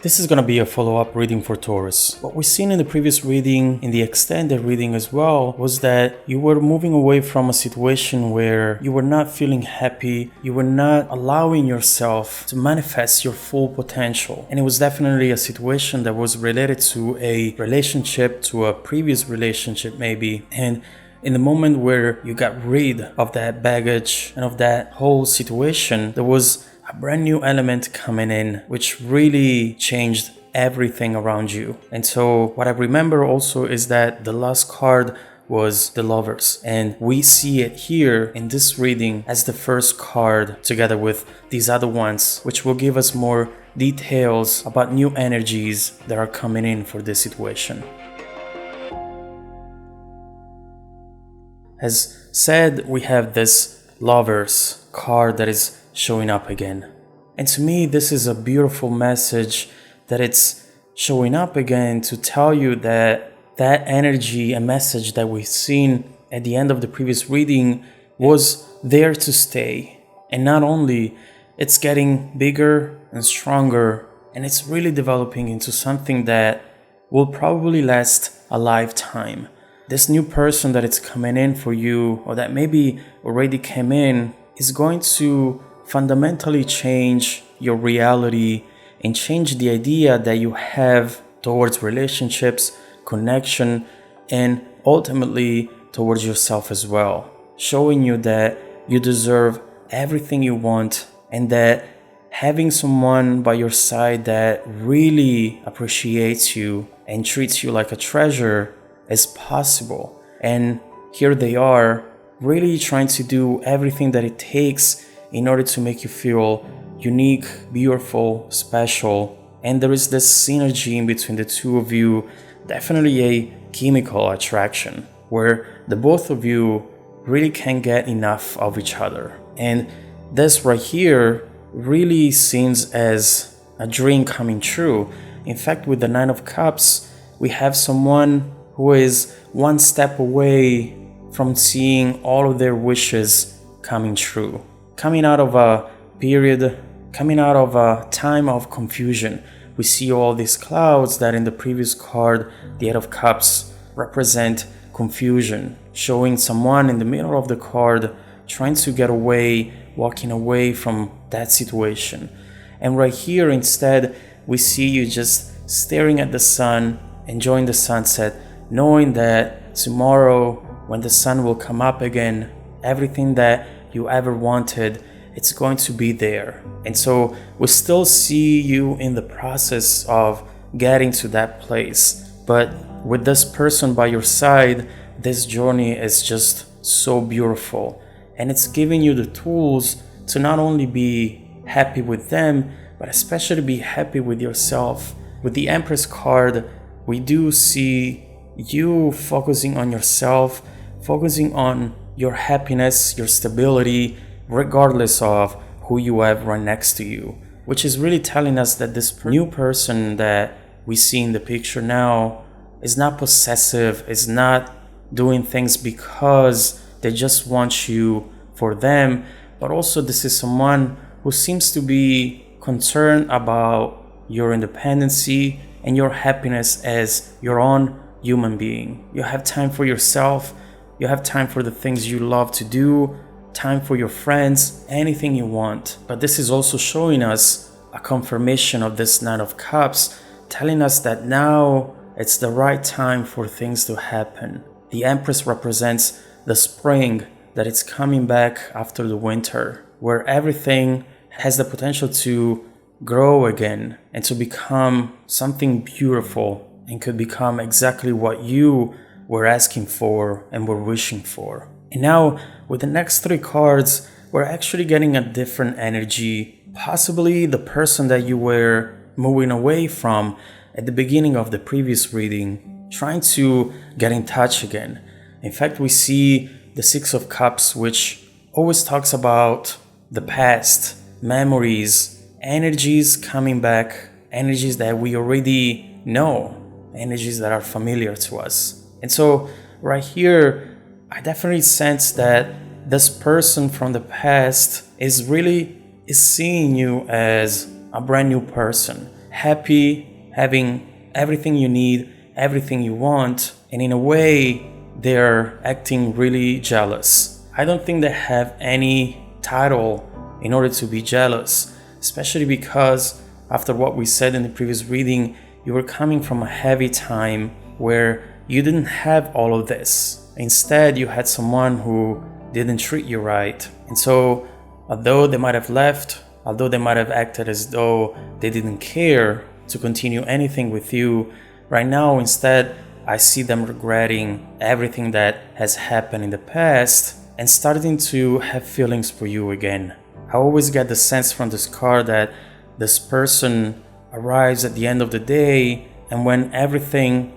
This is going to be a follow-up reading for Taurus. What we've seen in the previous reading, in the extended reading as well, was that you were moving away from a situation where you were not feeling happy, you were not allowing yourself to manifest your full potential. And it was definitely a situation that was related to a relationship, to a previous relationship maybe. And in the moment where you got rid of that baggage and of that whole situation, there was a brand new element coming in, which really changed everything around you. And so what I remember also is that the last card was the Lovers, and we see it here in this reading as the first card together with these other ones, which will give us more details about new energies that are coming in for this situation. As said, we have this Lovers card that is showing up again. And to me, this is a beautiful message that it's showing up again to tell you that that energy and message that we've seen at the end of the previous reading was there to stay. And not only, it's getting bigger and stronger, and it's really developing into something that will probably last a lifetime. This new person that it's coming in for you, or that maybe already came in, is going to fundamentally change your reality and change the idea that you have towards relationships, connection, and ultimately towards yourself as well. Showing you that you deserve everything you want, and that having someone by your side that really appreciates you and treats you like a treasure is possible. And here they are, really trying to do everything that it takes in order to make you feel unique, beautiful, special. And there is this synergy in between the two of you, definitely a chemical attraction, where the both of you really can't get enough of each other. And this right here really seems as a dream coming true. In fact, with the Nine of Cups, we have someone who is one step away from seeing all of their wishes coming true. Coming out of a period, coming out of a time of confusion. We see all these clouds that in the previous card, the Eight of Cups, represent confusion, showing someone in the middle of the card trying to get away, walking away from that situation. And right here instead, we see you just staring at the sun, enjoying the sunset, knowing that tomorrow when the sun will come up again, everything that you ever wanted, it's going to be there. And so we still see you in the process of getting to that place. But with this person by your side, this journey is just so beautiful. And it's giving you the tools to not only be happy with them, but especially be happy with yourself. With the Empress card, we do see you focusing on yourself, focusing on your happiness, your stability, regardless of who you have right next to you, which is really telling us that this new person that we see in the picture now is not possessive, is not doing things because they just want you for them, but also this is someone who seems to be concerned about your independency and your happiness as your own human being. You have time for yourself, you have time for the things you love to do, time for your friends, anything you want. But this is also showing us a confirmation of this Nine of Cups, telling us that now it's the right time for things to happen. The Empress represents the spring, that it's coming back after the winter, where everything has the potential to grow again and to become something beautiful, and could become exactly what you were asking for and were wishing for. And now with the next three cards, we're actually getting a different energy, possibly the person that you were moving away from at the beginning of the previous reading, trying to get in touch again. In fact, we see the Six of Cups, which always talks about the past, memories, energies coming back, energies that we already know, energies that are familiar to us. And so right here, I definitely sense that this person from the past is seeing you as a brand new person, happy, having everything you need, everything you want, and in a way, they're acting really jealous. I don't think they have any title in order to be jealous, especially because after what we said in the previous reading, you were coming from a heavy time where you didn't have all of this. Instead, you had someone who didn't treat you right. And so, although they might have left, although they might have acted as though they didn't care to continue anything with you, right now, instead, I see them regretting everything that has happened in the past and starting to have feelings for you again. I always get the sense from this card that this person arrives at the end of the day, and when everything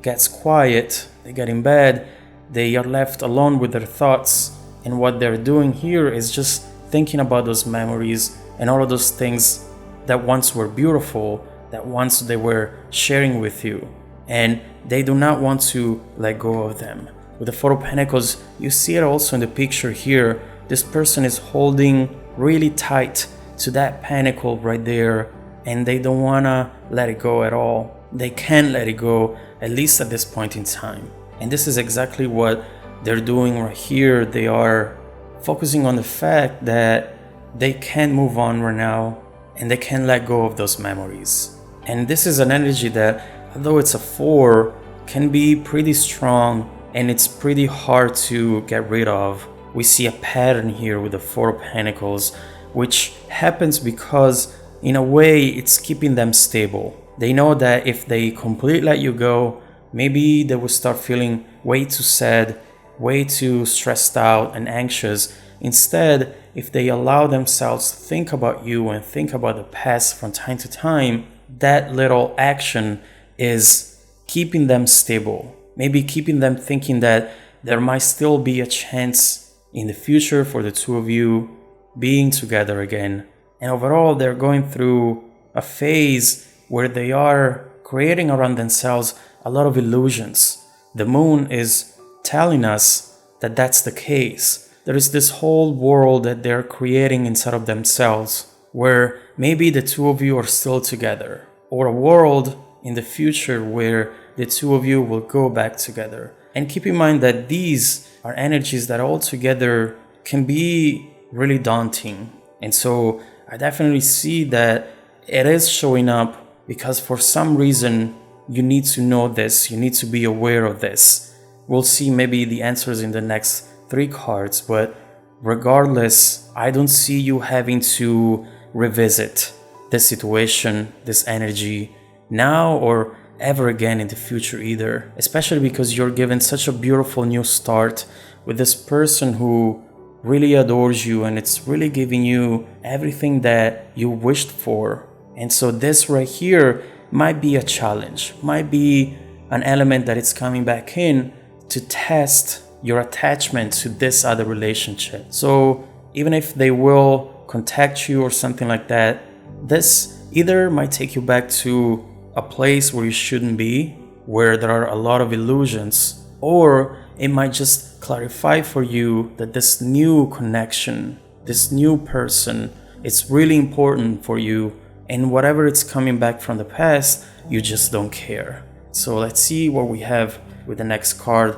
gets quiet, they get in bed, they are left alone with their thoughts, and what they're doing here is just thinking about those memories and all of those things that once were beautiful, that once they were sharing with you, and they do not want to let go of them. With the Four of Pentacles, you see it also in the picture here. This person is holding really tight to that pentacle right there, and they don't want to let it go at all. They can't let it go, at least at this point in time. And this is exactly what they're doing right here. They are focusing on the fact that they can't move on right now, and they can't let go of those memories. And this is an energy that, although it's a 4, can be pretty strong, and it's pretty hard to get rid of. We see a pattern here with the Four of Pentacles, which happens because in a way it's keeping them stable. They know that if they completely let you go, maybe they will start feeling way too sad, way too stressed out and anxious. Instead, if they allow themselves to think about you and think about the past from time to time, that little action is keeping them stable. Maybe keeping them thinking that there might still be a chance in the future for the two of you being together again. And overall, they're going through a phase where they are creating around themselves a lot of illusions. The moon is telling us that that's the case. There is this whole world that they're creating inside of themselves where maybe the two of you are still together, or a world in the future where the two of you will go back together. And keep in mind that these are energies that altogether can be really daunting. And so I definitely see that it is showing up because for some reason you need to know this, you need to be aware of this. We'll see maybe the answers in the next 3 cards, but regardless, I don't see you having to revisit this situation, this energy now or ever again in the future either, especially because you're given such a beautiful new start with this person who really adores you, and it's really giving you everything that you wished for. And so this right here might be a challenge, might be an element that is coming back in to test your attachment to this other relationship. So even if they will contact you or something like that, this either might take you back to a place where you shouldn't be, where there are a lot of illusions, or it might just clarify for you that this new connection, this new person, it's really important for you, and whatever it's coming back from the past, you just don't care. So let's see what we have with the next card,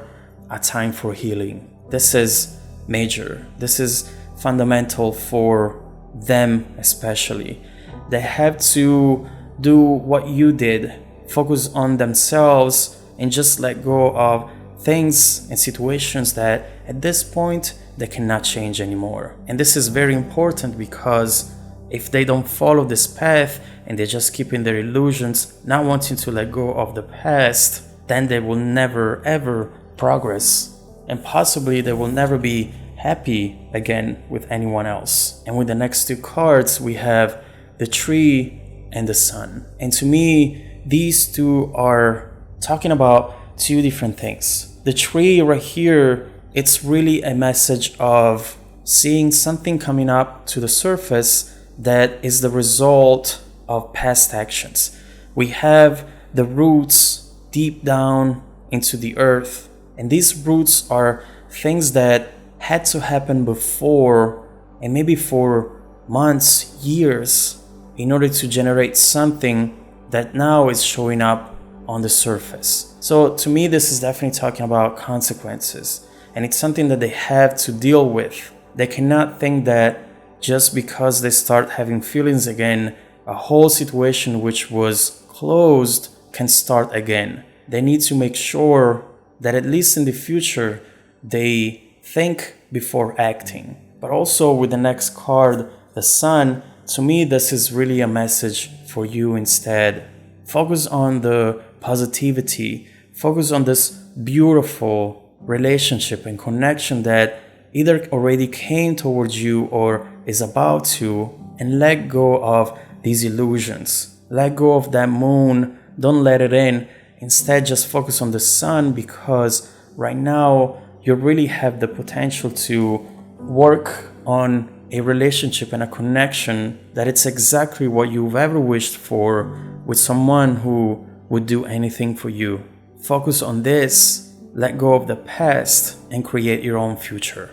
A Time for Healing. This is major. This is fundamental for them especially. They have to do what you did, focus on themselves and just let go of things and situations that at this point they cannot change anymore. And this is very important because if they don't follow this path and they just keep in their illusions, not wanting to let go of the past, then they will never ever progress, and possibly they will never be happy again with anyone else. And with the next 2 cards, we have the Tree and the Sun. And to me, these 2 are talking about 2 different things. The Tree right here, it's really a message of seeing something coming up to the surface that is the result of past actions. We have the roots deep down into the earth, and these roots are things that had to happen before, and maybe for months, years, in order to generate something that now is showing up on the surface. So to me, this is definitely talking about consequences, and it's something that they have to deal with. They cannot think that just because they start having feelings again, a whole situation which was closed can start again. They need to make sure that at least in the future, they think before acting. But also with the next card, the Sun, to me, this is really a message for you instead. Focus on the positivity. Focus on this beautiful relationship and connection that either already came towards you or is about to, and let go of these illusions. Let go of that moon. Don't let it in. Instead, just focus on the Sun, because right now you really have the potential to work on a relationship and a connection that it's exactly what you've ever wished for, with someone who would do anything for you. Focus on this, let go of the past, and create your own future.